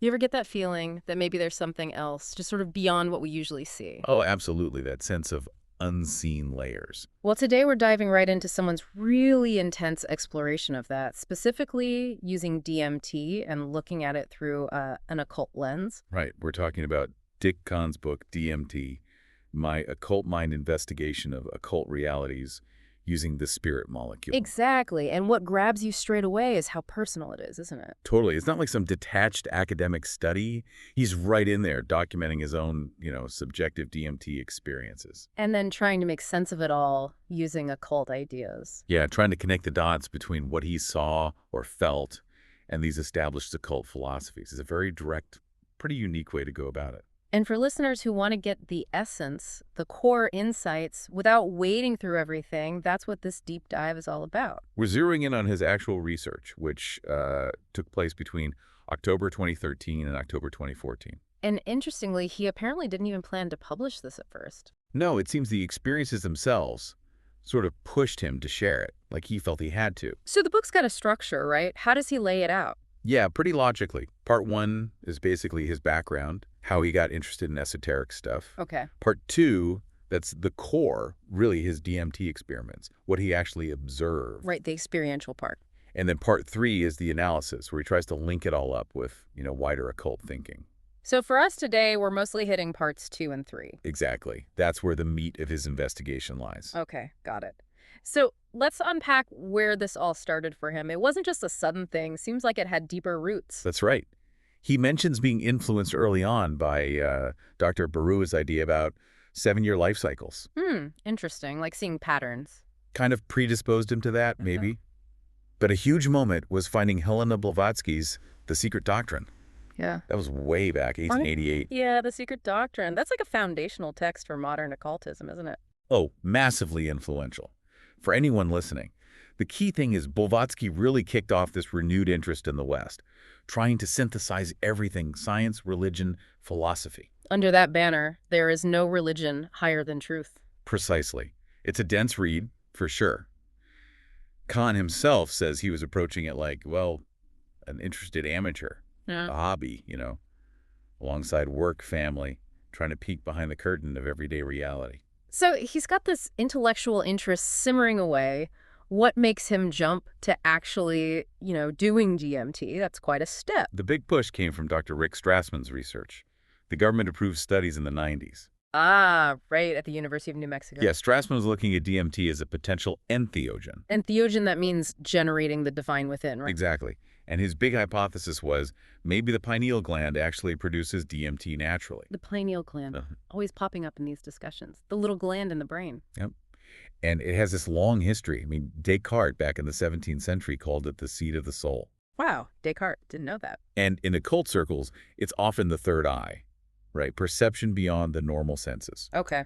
You ever get that feeling that maybe there's something else, just sort of beyond what we usually see? Oh, absolutely. That sense of unseen layers. Well, today we're diving right into someone's really intense exploration of that, specifically using DMT and looking at it through an occult lens. Right. We're talking about Dick Kahn's book, DMT, My Occult Mind Investigation of Occult Realities using the Spirit Molecule. Exactly. And what grabs you straight away is how personal it is, isn't it? Totally. It's not like some detached academic study. He's right in there documenting his own, subjective DMT experiences. And then trying to make sense of it all using occult ideas. Yeah, trying to connect the dots between what he saw or felt and these established occult philosophies. It's a very direct, pretty unique way to go about it. And for listeners who want to get the essence, the core insights, without wading through everything, that's what this deep dive is all about. We're zeroing in on his actual research, which took place between October 2013 and October 2014. And interestingly, he apparently didn't even plan to publish this at first. No, it seems the experiences themselves sort of pushed him to share it, like he felt he had to. So the book's got a structure, right? How does he lay it out? Yeah, pretty logically. Part 1 is basically his background, how he got interested in esoteric stuff. Okay. Part 2, that's the core, really his DMT experiments, what he actually observed. Right, the experiential part. And then Part 3 is the analysis, where he tries to link it all up with, wider occult thinking. So for us today, we're mostly hitting parts 2 and 3. Exactly. That's where the meat of his investigation lies. Okay, got it. So let's unpack where this all started for him. It wasn't just a sudden thing. Seems like it had deeper roots. That's right. He mentions being influenced early on by Dr. Barua's idea about 7-year life cycles. Interesting, like seeing patterns. Kind of predisposed him to that, maybe. But a huge moment was finding Helena Blavatsky's The Secret Doctrine. Yeah. That was way back, 1888. Yeah, The Secret Doctrine. That's like a foundational text for modern occultism, isn't it? Oh, massively influential. For anyone listening, the key thing is Blavatsky really kicked off this renewed interest in the West, trying to synthesize everything: science, religion, philosophy. Under that banner, there is no religion higher than truth. Precisely. It's a dense read, for sure. Kahn himself says he was approaching it like, well, an interested amateur, a hobby, alongside work, family, trying to peek behind the curtain of everyday reality. So he's got this intellectual interest simmering away. What makes him jump to actually, doing DMT? That's quite a step. The big push came from Dr. Rick Strassman's research. The government-approved studies in the 90s. Ah, right, at the University of New Mexico. Yeah, Strassman was looking at DMT as a potential entheogen. Entheogen, that means generating the divine within, right? Exactly. And his big hypothesis was maybe the pineal gland actually produces DMT naturally. The pineal gland, always popping up in these discussions. The little gland in the brain. Yep. And it has this long history. I mean, Descartes back in the 17th century called it the seat of the soul. Wow, Descartes, didn't know that. And in occult circles, it's often the third eye, right? Perception beyond the normal senses. Okay.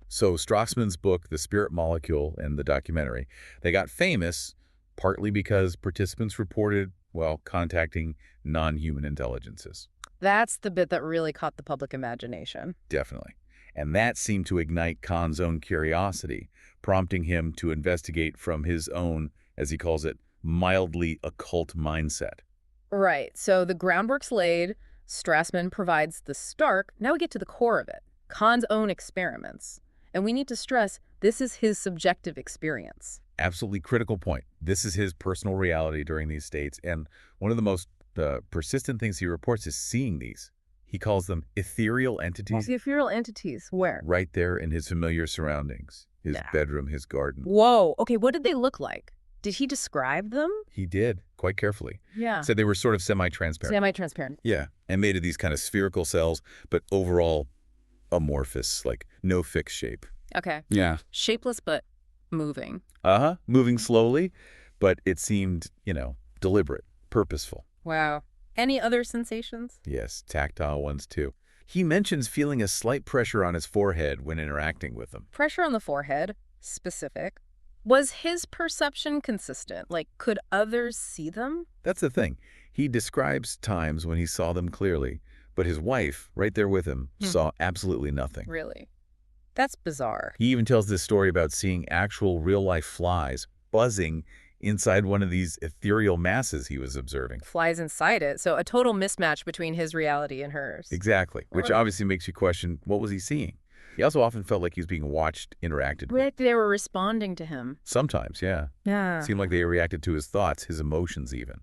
So Strassman's book, The Spirit Molecule, and the documentary, they got famous partly because participants reported, contacting non-human intelligences. That's the bit that really caught the public imagination. Definitely. And that seemed to ignite Kahn's own curiosity, prompting him to investigate from his own, as he calls it, mildly occult mindset. Right. So the groundwork's laid. Strassman provides the start. Now we get to the core of it. Kahn's own experiments. And we need to stress, this is his subjective experience. Absolutely critical point. This is his personal reality during these states. And one of the most persistent things he reports is seeing these. He calls them ethereal entities. Ethereal entities. Where? Right there in his familiar surroundings. His bedroom, his garden. Whoa. Okay, what did they look like? Did he describe them? He did, quite carefully. Yeah. Said they were sort of semi-transparent. Semi-transparent. Yeah, and made of these kind of spherical cells, but overall amorphous, like no fixed shape. Okay. Yeah. Shapeless but moving. Moving slowly, but it seemed, deliberate, purposeful. Wow. Any other sensations? Yes, tactile ones too. He mentions feeling a slight pressure on his forehead when interacting with them. Pressure on the forehead, specific. Was his perception consistent? Like, could others see them? That's the thing. He describes times when he saw them clearly, but his wife, right there with him, saw absolutely nothing. Really? That's bizarre. He even tells this story about seeing actual real-life flies buzzing inside one of these ethereal masses he was observing. Flies inside it, so a total mismatch between his reality and hers. Exactly, which obviously makes you question, what was he seeing? He also often felt like he was being watched, interacted with. They were responding to him. Sometimes, yeah. Yeah. Seemed like they reacted to his thoughts, his emotions even.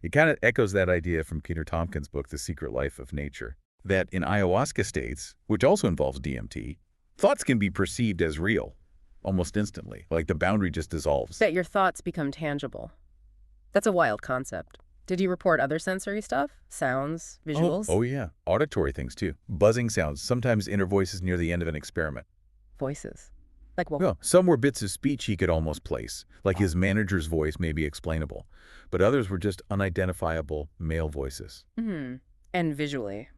It kind of echoes that idea from Peter Tompkins' book, The Secret Life of Nature, that in ayahuasca states, which also involves DMT, thoughts can be perceived as real, almost instantly, like the boundary just dissolves. That your thoughts become tangible. That's a wild concept. Did he report other sensory stuff? Sounds, visuals? Oh, yeah. Auditory things, too. Buzzing sounds, sometimes inner voices near the end of an experiment. Voices. Like what? Well, some were bits of speech he could almost place, like his manager's voice may be explainable, but others were just unidentifiable male voices. And visually,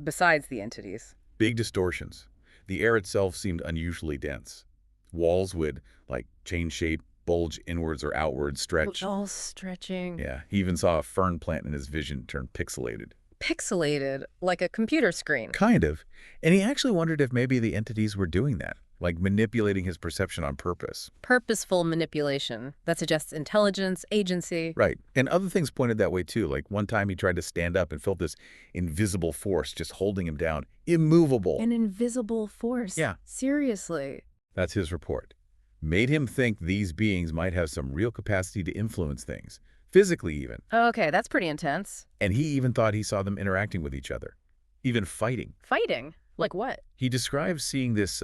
besides the entities. Big distortions. The air itself seemed unusually dense. Walls would, like change shape, bulge inwards or outwards, stretch. All stretching. Yeah, he even saw a fern plant in his vision turn pixelated. Pixelated, like a computer screen. Kind of. And he actually wondered if maybe the entities were doing that, like manipulating his perception on purpose. Purposeful manipulation. That suggests intelligence, agency. Right. And other things pointed that way too. Like one time he tried to stand up and felt this invisible force just holding him down. Immovable. An invisible force? Yeah. Seriously? That's his report. Made him think these beings might have some real capacity to influence things, physically even. Okay, that's pretty intense. And he even thought he saw them interacting with each other, even fighting. Fighting? Like what? He describes seeing this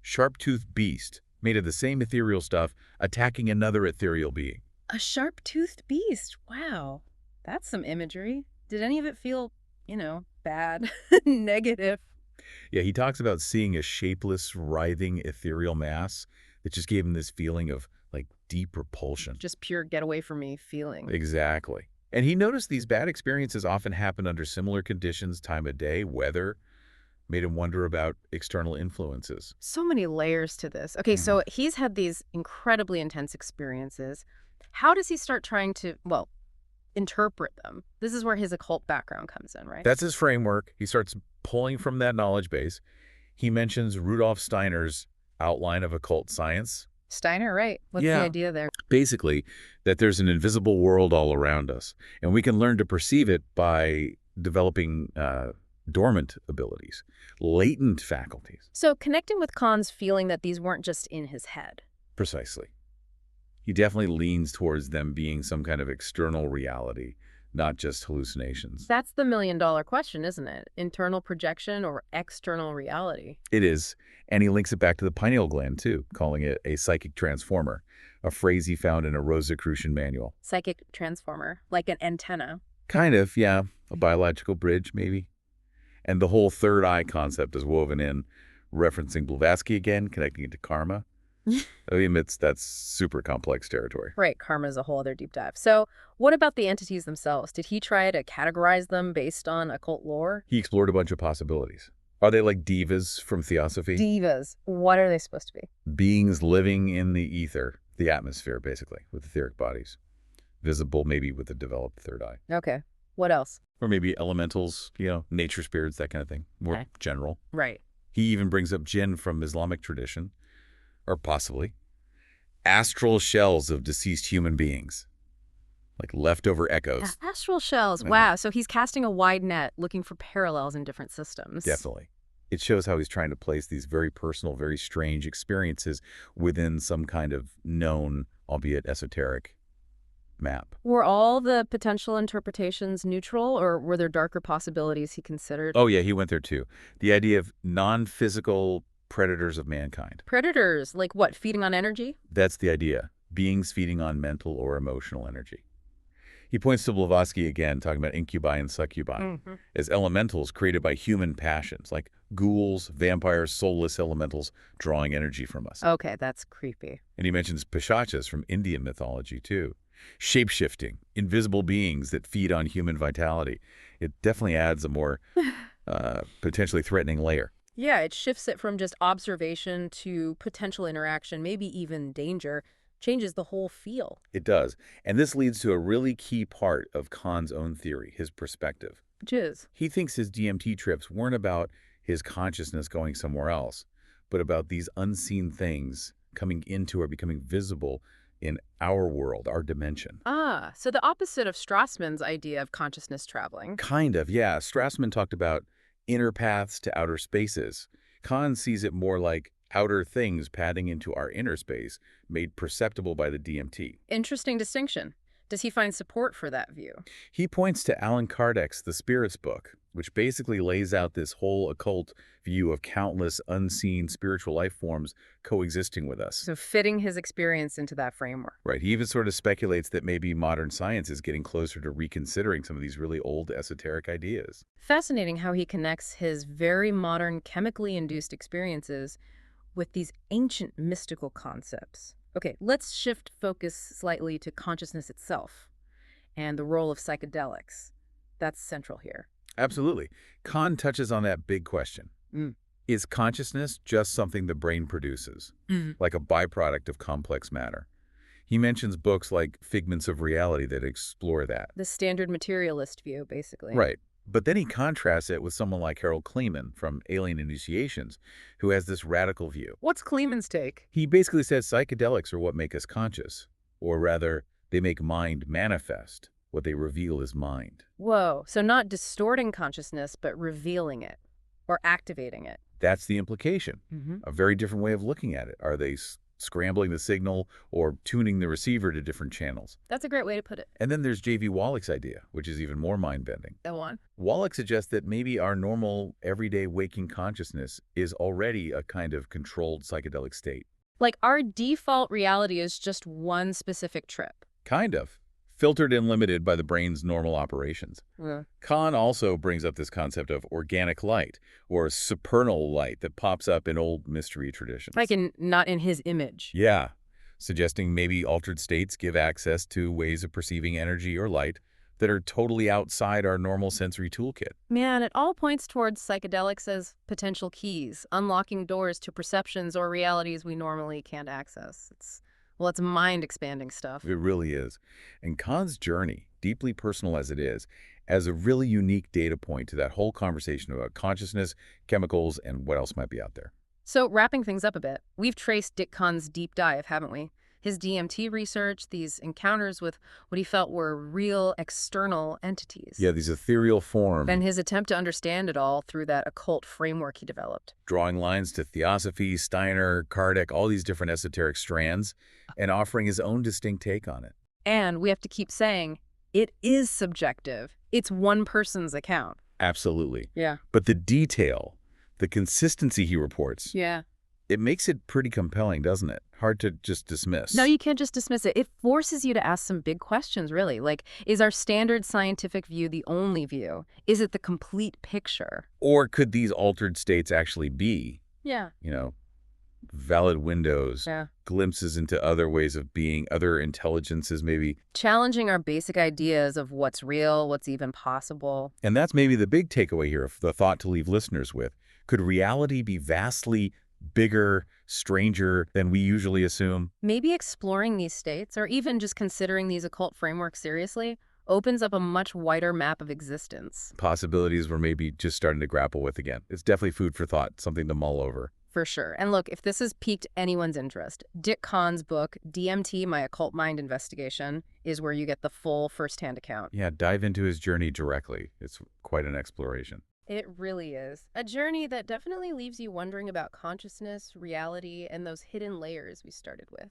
sharp-toothed beast made of the same ethereal stuff attacking another ethereal being. A sharp-toothed beast? Wow. That's some imagery. Did any of it feel, bad, negative? Yeah, he talks about seeing a shapeless, writhing, ethereal mass that just gave him this feeling of, like, deep repulsion. Just pure get away from me feeling. Exactly. And he noticed these bad experiences often happen under similar conditions, time of day, weather. Made him wonder about external influences. So many layers to this. Okay, so he's had these incredibly intense experiences. How does he start trying to, interpret them? This is where his occult background comes in, right? That's his framework. He starts pulling from that knowledge base. He mentions Rudolf Steiner's outline of occult science. Steiner, right? What's the idea there? Basically, that there's an invisible world all around us, and we can learn to perceive it by developing dormant abilities, latent faculties. So connecting with Kahn's feeling that these weren't just in his head. Precisely. He definitely leans towards them being some kind of external reality, not just hallucinations. That's the million-dollar question, isn't it? Internal projection or external reality? It is. And he links it back to the pineal gland, too, calling it a psychic transformer, a phrase he found in a Rosicrucian manual. Psychic transformer, like an antenna. Kind of, yeah. A biological bridge, maybe. And the whole third eye concept is woven in, referencing Blavatsky again, connecting it to karma. I mean, that's super complex territory. Right, karma is a whole other deep dive. So what about the entities themselves? Did he try to categorize them based on occult lore? He explored a bunch of possibilities. Are they like divas from theosophy? Divas. What are they supposed to be? Beings living in the ether, the atmosphere, basically, with etheric bodies. Visible, maybe with a developed third eye. Okay. What else? Or maybe elementals, nature spirits, that kind of thing. More general. Right. He even brings up jinn from Islamic tradition. Or possibly astral shells of deceased human beings, like leftover echoes. Astral shells. Wow. So he's casting a wide net, looking for parallels in different systems. Definitely. It shows how he's trying to place these very personal, very strange experiences within some kind of known, albeit esoteric, map. Were all the potential interpretations neutral, or were there darker possibilities he considered? Oh, yeah, he went there too. The idea of non-physical predators of mankind. Predators, like what, feeding on energy? That's the idea. Beings feeding on mental or emotional energy. He points to Blavatsky again, talking about incubi and succubi, as elementals created by human passions, like ghouls, vampires, soulless elementals drawing energy from us. Okay, that's creepy. And he mentions pishachas from Indian mythology, too. Shape-shifting, invisible beings that feed on human vitality. It definitely adds a more potentially threatening layer. Yeah, it shifts it from just observation to potential interaction, maybe even danger, changes the whole feel. It does. And this leads to a really key part of Kahn's own theory, his perspective. Which is? He thinks his DMT trips weren't about his consciousness going somewhere else, but about these unseen things coming into or becoming visible in our world, our dimension. Ah, so the opposite of Strassman's idea of consciousness traveling. Kind of, yeah. Strassman talked about inner paths to outer spaces. Kahn sees it more like outer things padding into our inner space, made perceptible by the DMT. Interesting distinction. Does he find support for that view? He points to Allan Kardec's The Spirits book, which basically lays out this whole occult view of countless unseen spiritual life forms coexisting with us. So fitting his experience into that framework. Right. He even sort of speculates that maybe modern science is getting closer to reconsidering some of these really old esoteric ideas. Fascinating how he connects his very modern chemically induced experiences with these ancient mystical concepts. Okay, let's shift focus slightly to consciousness itself and the role of psychedelics. That's central here. Absolutely. Kahn touches on that big question. Mm. Is consciousness just something the brain produces, like a byproduct of complex matter? He mentions books like Figments of Reality that explore that. The standard materialist view, basically. Right. But then he contrasts it with someone like Harold Kleeman from Alien Initiations, who has this radical view. What's Kleeman's take? He basically says psychedelics are what make us conscious, or rather, they make mind manifest. What they reveal is mind. Whoa, so not distorting consciousness, but revealing it or activating it. That's the implication. A very different way of looking at it. Are they scrambling the signal or tuning the receiver to different channels? That's a great way to put it. And then there's J.V. Wallach's idea, which is even more mind-bending. Go on. Wallach suggests that maybe our normal, everyday waking consciousness is already a kind of controlled psychedelic state. Like our default reality is just one specific trip. Kind of. Filtered and limited by the brain's normal operations. Yeah. Kahn also brings up this concept of organic light, or supernal light that pops up in old mystery traditions. Like not in his image. Yeah, suggesting maybe altered states give access to ways of perceiving energy or light that are totally outside our normal sensory toolkit. Man, it all points towards psychedelics as potential keys, unlocking doors to perceptions or realities we normally can't access. It's mind-expanding stuff. It really is. And Kahn's journey, deeply personal as it is, as a really unique data point to that whole conversation about consciousness, chemicals, and what else might be out there. So wrapping things up a bit, we've traced Dick Kahn's deep dive, haven't we? His DMT research, these encounters with what he felt were real external entities. Yeah, these ethereal forms. And his attempt to understand it all through that occult framework he developed. Drawing lines to Theosophy, Steiner, Kardec, all these different esoteric strands, and offering his own distinct take on it. And we have to keep saying, it is subjective. It's one person's account. Absolutely. Yeah. But the detail, the consistency he reports, Yeah. it makes it pretty compelling, doesn't it? Hard to just dismiss. No, you can't just dismiss it. It forces you to ask some big questions, really. Like, is our standard scientific view the only view? Is it the complete picture? Or could these altered states actually be, Yeah. valid windows, Yeah. glimpses into other ways of being, other intelligences maybe? Challenging our basic ideas of what's real, what's even possible. And that's maybe the big takeaway here, the thought to leave listeners with. Could reality be vastly bigger, stranger than we usually assume? Maybe exploring these states, or even just considering these occult frameworks seriously, opens up a much wider map of existence. Possibilities we're maybe just starting to grapple with again. It's definitely food for thought, something to mull over. For sure. And look, if this has piqued anyone's interest, Dick Kahn's book, DMT My Occult Mind Investigation, is where you get the full first-hand account. Yeah, dive into his journey directly. It's quite an exploration. It really is. A journey that definitely leaves you wondering about consciousness, reality, and those hidden layers we started with.